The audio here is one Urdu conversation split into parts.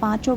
5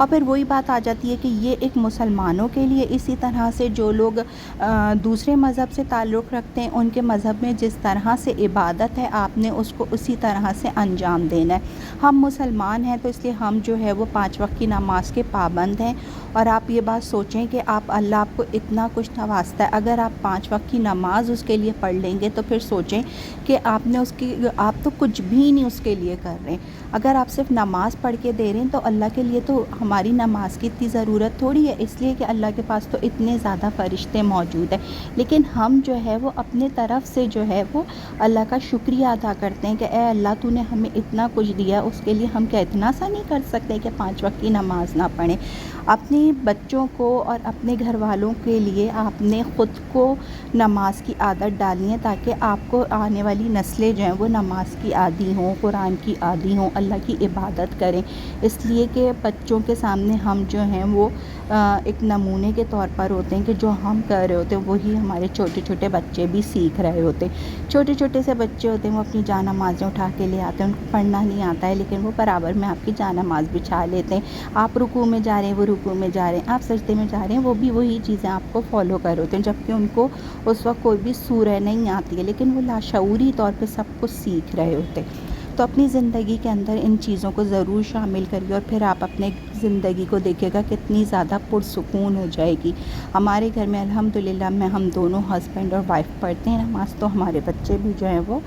اور پھر وہی بات آ جاتی ہے کہ یہ ایک مسلمانوں کے لیے، اسی طرح سے جو لوگ دوسرے مذہب سے تعلق رکھتے ہیں ان کے مذہب میں جس طرح سے عبادت ہے آپ نے اس کو اسی طرح سے انجام دینا ہے۔ ہم مسلمان ہیں تو اس لیے ہم جو ہے وہ 5 وقت کی نماز کے پابند ہیں، اور آپ یہ بات سوچیں کہ اللہ آپ کو اتنا کچھ نوازتا ہے، اگر آپ 5 وقت کی نماز اس کے لیے پڑھ لیں گے تو پھر سوچیں کہ آپ تو کچھ بھی نہیں اس کے لیے کر رہے ہیں۔ اگر آپ صرف نماز پڑھ کے دے رہے ہیں تو اللہ کے لیے تو ہماری نماز کی اتنی ضرورت تھوڑی ہے، اس لیے کہ اللہ کے پاس تو اتنے زیادہ فرشتے موجود ہیں، لیکن ہم جو ہے وہ اپنے طرف سے جو ہے وہ اللہ کا شکریہ ادا کرتے ہیں کہ اے اللہ تو نے ہمیں اتنا کچھ دیا، اس کے لیے ہم کیا اتنا سا نہیں کر سکتے کہ 5 وقت کی نماز نہ پڑھیں۔ اپنے بچوں کو اور اپنے گھر والوں کے لیے آپ نے خود کو نماز کی عادت ڈالنی ہے، تاکہ آپ کو آنے والی نسلیں جو ہیں وہ نماز کی عادی ہوں، قرآن کی عادی ہوں، اللہ کی عبادت کریں۔ اس لیے کہ بچوں کے سامنے ہم جو ہیں وہ ایک نمونے کے طور پر ہوتے ہیں کہ جو ہم کر رہے ہوتے ہیں وہی ہمارے چھوٹے چھوٹے بچے بھی سیکھ رہے ہوتے ہیں۔ چھوٹے چھوٹے سے بچے ہوتے ہیں وہ اپنی جا نمازیں اٹھا کے لے آتے ہیں، ان کو پڑھنا نہیں آتا ہے لیکن وہ برابر میں آپ کی جا نماز بچھا لیتے ہیں۔ آپ رکوع میں جا رہے ہیں وہ رکوع میں جا رہے ہیں، آپ سجدے میں جا رہے ہیں وہ بھی وہی چیزیں آپ کو فالو کر رہے ہوتے ہیں، جبکہ ان کو اس وقت کوئی بھی سورہ نہیں آتی ہے، لیکن وہ لاشعوری طور پہ سب کچھ سیکھ رہے ہوتے ہیں۔ تو اپنی زندگی کے اندر ان چیزوں کو ضرور شامل کریے، اور پھر آپ اپنے زندگی کو دیکھیے گا کتنی زیادہ پرسکون ہو جائے گی۔ ہمارے گھر میں الحمدللہ میں ہم دونوں ہسبینڈ اور وائف پڑھتے ہیں نماز، تو ہمارے بچے بھی جو ہیں وہ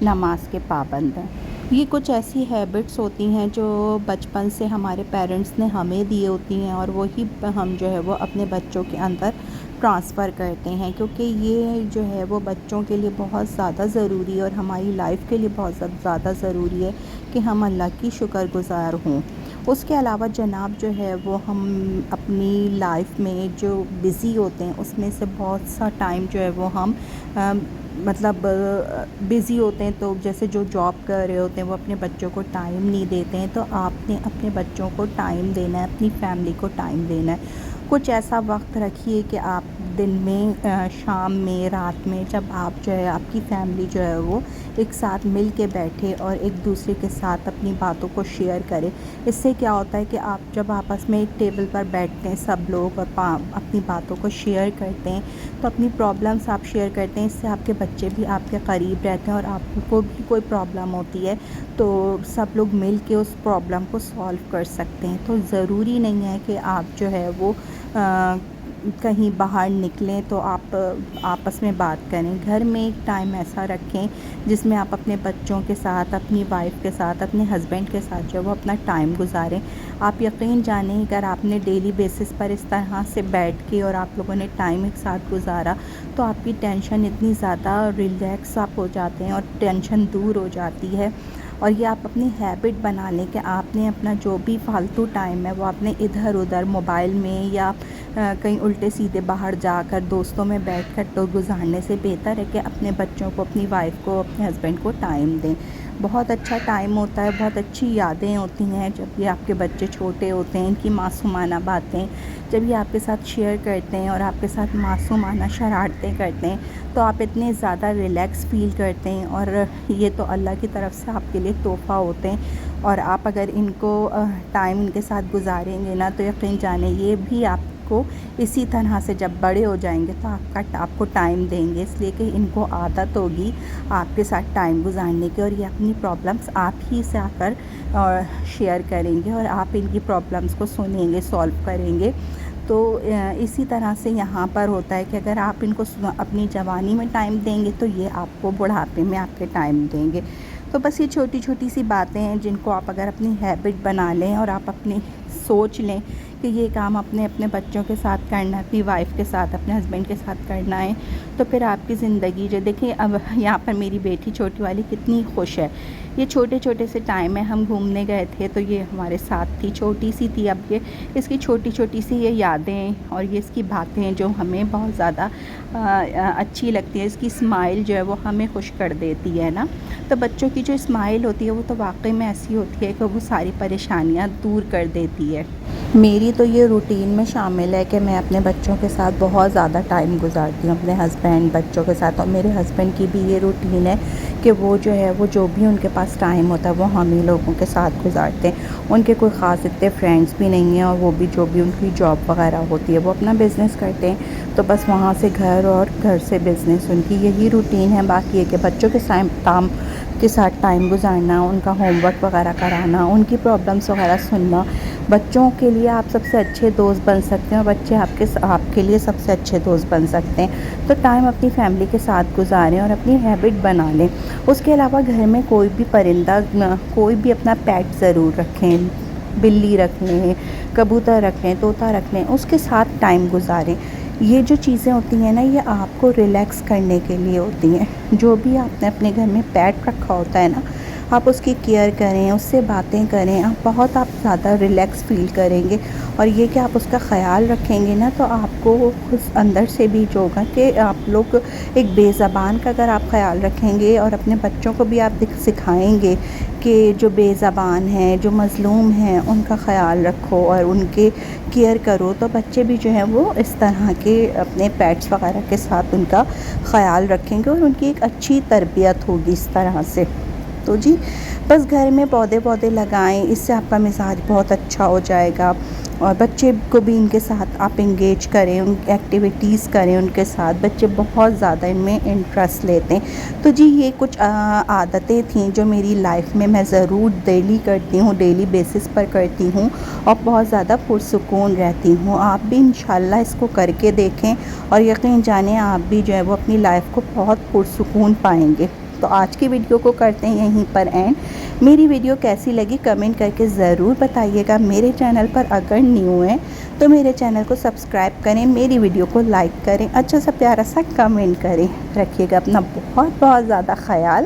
نماز کے پابند ہیں۔ یہ کچھ ایسی ہیبٹس ہوتی ہیں جو بچپن سے ہمارے پیرنٹس نے ہمیں دی ہوتی ہیں، اور وہی ہم جو ہے وہ اپنے بچوں کے اندر ٹرانسفر کرتے ہیں، کیونکہ یہ جو ہے وہ بچوں کے لیے بہت زیادہ ضروری ہے اور ہماری لائف کے لیے بہت زیادہ ضروری ہے کہ ہم اللہ کی شکر گزار ہوں۔ اس کے علاوہ جناب جو ہے وہ ہم اپنی لائف میں جو بزی ہوتے ہیں اس میں سے بہت سا ٹائم جو ہے وہ ہم مطلب بزی ہوتے ہیں، تو جیسے جو جاب کر رہے ہوتے ہیں وہ اپنے بچوں کو ٹائم نہیں دیتے ہیں، تو آپ نے اپنے بچوں کو ٹائم دینا ہے، اپنی فیملی کو ٹائم دینا ہے۔ کچھ ایسا وقت رکھیے کہ آپ دن میں، شام میں، رات میں، جب آپ جو ہے آپ کی فیملی جو ہے وہ ایک ساتھ مل کے بیٹھے اور ایک دوسرے کے ساتھ اپنی باتوں کو شیئر کرے۔ اس سے کیا ہوتا ہے کہ آپ جب آپس میں ایک ٹیبل پر بیٹھتے ہیں سب لوگ اور اپنی باتوں کو شیئر کرتے ہیں، تو اپنی پرابلمس آپ شیئر کرتے ہیں، اس سے آپ کے بچے بھی آپ کے قریب رہتے ہیں، اور آپ کو بھی کوئی پرابلم ہوتی ہے تو سب لوگ مل کے اس پرابلم کو سالو کر سکتے ہیں۔ تو ضروری نہیں ہے کہ آپ جو ہے وہ کہیں باہر نکلیں تو آپ آپس میں بات کریں۔ گھر میں ایک ٹائم ایسا رکھیں جس میں آپ اپنے بچوں کے ساتھ، اپنی وائف کے ساتھ، اپنے ہسبینڈ کے ساتھ جو ہے وہ اپنا ٹائم گزاریں۔ آپ یقین جانیں اگر آپ نے ڈیلی بیسس پر اس طرح سے بیٹھ کے اور آپ لوگوں نے ٹائم ایک ساتھ گزارا تو آپ کی ٹینشن اتنی زیادہ ریلیکس آپ ہو جاتے ہیں اور ٹینشن دور ہو جاتی ہے۔ اور یہ آپ اپنی ہیبٹ بنا لیں کہ آپ نے اپنا جو بھی فالتو ٹائم ہے وہ آپ نے ادھر ادھر موبائل میں یا کہیں الٹے سیدھے باہر جا کر دوستوں میں بیٹھ کر تو گزارنے سے بہتر ہے کہ اپنے بچوں کو، اپنی وائف کو، اپنے ہسبینڈ کو ٹائم دیں۔ بہت اچھا ٹائم ہوتا ہے، بہت اچھی یادیں ہوتی ہیں جب یہ آپ کے بچے چھوٹے ہوتے ہیں، ان کی معصومانہ باتیں جب یہ آپ کے ساتھ شیئر کرتے ہیں اور آپ کے ساتھ معصومانہ شرارتیں کرتے ہیں تو آپ اتنے زیادہ ریلیکس فیل کرتے ہیں، اور یہ تو اللہ کی طرف سے آپ کے لیے تحفہ ہوتے ہیں۔ اور آپ اگر ان کو ٹائم ان کے ساتھ گزاریں گے نا تو یقین جانیں یہ بھی آپ کو اسی طرح سے جب بڑے ہو جائیں گے تو آپ کو ٹائم دیں گے، اس لیے کہ ان کو عادت ہوگی آپ کے ساتھ ٹائم گزارنے کی، اور یہ اپنی پرابلمس آپ ہی سے آ کر شیئر کریں گے اور آپ ان کی پرابلمس کو سنیں گے، سولو کریں گے۔ تو اسی طرح سے یہاں پر ہوتا ہے کہ اگر آپ ان کو اپنی جوانی میں ٹائم دیں گے تو یہ آپ کو بڑھاپے میں آپ کے ٹائم دیں گے۔ تو بس یہ چھوٹی چھوٹی سی باتیں ہیں جن کو آپ اگر اپنی ہیبٹ بنا لیں اور آپ اپنی سوچ لیں کہ یہ کام اپنے بچوں کے ساتھ کرنا ہے، اپنی وائف کے ساتھ، اپنے ہسبینڈ کے ساتھ کرنا ہے، تو پھر آپ کی زندگی جو دیکھیں اب یہاں پر میری بیٹی چھوٹی والی کتنی خوش ہے۔ یہ چھوٹے چھوٹے سے ٹائم ہے، ہم گھومنے گئے تھے تو یہ ہمارے ساتھ تھی، چھوٹی سی تھی، اب یہ اس کی چھوٹی چھوٹی سی یہ یادیں اور یہ اس کی باتیں جو ہمیں بہت زیادہ اچھی لگتی ہے، اس کی اسمائل جو ہے وہ ہمیں خوش کر دیتی ہے نا۔ تو بچوں کی جو اسمائل ہوتی ہے وہ تو واقعی میں ایسی ہوتی ہے کہ وہ ساری پریشانیاں دور کر دیتی ہے۔ میری تو یہ روٹین میں شامل ہے کہ میں اپنے بچوں کے ساتھ بہت زیادہ ٹائم گزارتی ہوں، اپنے ہسبینڈ بچوں کے ساتھ، اور میرے ہسبینڈ کی بھی یہ روٹین ہے کہ وہ جو ہے وہ جو بھی ان کے پاس ٹائم ہوتا ہے وہ ہم ہی لوگوں کے ساتھ گزارتے ہیں۔ ان کے کوئی خاص اتنے فرینڈس بھی نہیں ہیں، اور وہ بھی جو بھی ان کی جاب وغیرہ ہوتی ہے وہ اپنا بزنس کرتے ہیں، تو بس وہاں سے گھر اور گھر سے بزنس، ان کی یہی روٹین ہے۔ باقی یہ کہ بچوں کے ساتھ ٹائم گزارنا، ان کا ہوم ورک وغیرہ کرانا، ان کی پرابلمس وغیرہ سننا۔ بچوں کے لیے آپ سب سے اچھے دوست بن سکتے ہیں، اور بچے آپ کے لیے سب سے اچھے دوست بن سکتے ہیں۔ تو ٹائم اپنی فیملی کے ساتھ گزاریں اور اپنی ہیبٹ بنا لیں۔ اس کے علاوہ گھر میں کوئی بھی پرندہ، کوئی بھی اپنا پیٹ ضرور رکھیں، بلی رکھ لیں، کبوتر رکھ لیں، طوطا رکھ لیں، اس کے ساتھ ٹائم گزاریں۔ یہ جو چیزیں ہوتی ہیں نا، یہ آپ کو ریلیکس کرنے کے لیے ہوتی ہیں۔ جو بھی آپ نے اپنے گھر میں پیٹ رکھا ہوتا ہے نا، آپ اس کی کیئر کریں، اس سے باتیں کریں، آپ زیادہ ریلیکس فیل کریں گے۔ اور یہ کہ آپ اس کا خیال رکھیں گے نا، تو آپ کو خود اندر سے بھی جو ہوگا کہ آپ لوگ ایک بے زبان کا اگر آپ خیال رکھیں گے، اور اپنے بچوں کو بھی آپ سکھائیں گے کہ جو بے زبان ہیں، جو مظلوم ہیں، ان کا خیال رکھو اور ان کے کیئر کرو، تو بچے بھی جو ہیں وہ اس طرح کے اپنے پیٹس وغیرہ کے ساتھ ان کا خیال رکھیں گے، اور ان کی ایک اچھی تربیت ہوگی اس طرح سے۔ تو جی بس گھر میں پودے لگائیں، اس سے آپ کا مزاج بہت اچھا ہو جائے گا، اور بچے کو بھی ان کے ساتھ آپ انگیج کریں، ان ایکٹیویٹیز کریں ان کے ساتھ۔ بچے بہت زیادہ ان میں انٹرسٹ لیتے ہیں۔ تو جی یہ کچھ عادتیں تھیں جو میری لائف میں ضرور ڈیلی کرتی ہوں، ڈیلی بیسس پر کرتی ہوں، اور بہت زیادہ پرسکون رہتی ہوں۔ آپ بھی انشاءاللہ اس کو کر کے دیکھیں، اور یقین جانیں آپ بھی جو ہے وہ اپنی لائف کو بہت پرسکون پائیں گے۔ تو آج کی ویڈیو کو کرتے ہیں یہیں پر اینڈ۔ میری ویڈیو کیسی لگی کمنٹ کر کے ضرور بتائیے گا۔ میرے چینل پر اگر نیو ہیں تو میرے چینل کو سبسکرائب کریں، میری ویڈیو کو لائک کریں، اچھا سا پیارا سا کمنٹ کریں۔ رکھیے گا اپنا بہت زیادہ خیال،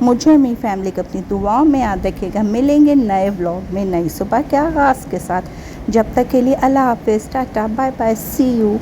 مجھے اور میری فیملی کو اپنی دعاؤں میں یاد رکھیے گا۔ ملیں گے نئے ولاگ میں نئی صبح کے آغاز کے ساتھ۔ جب تک کے لیے اللہ حافظ، tata, bye bye, see you.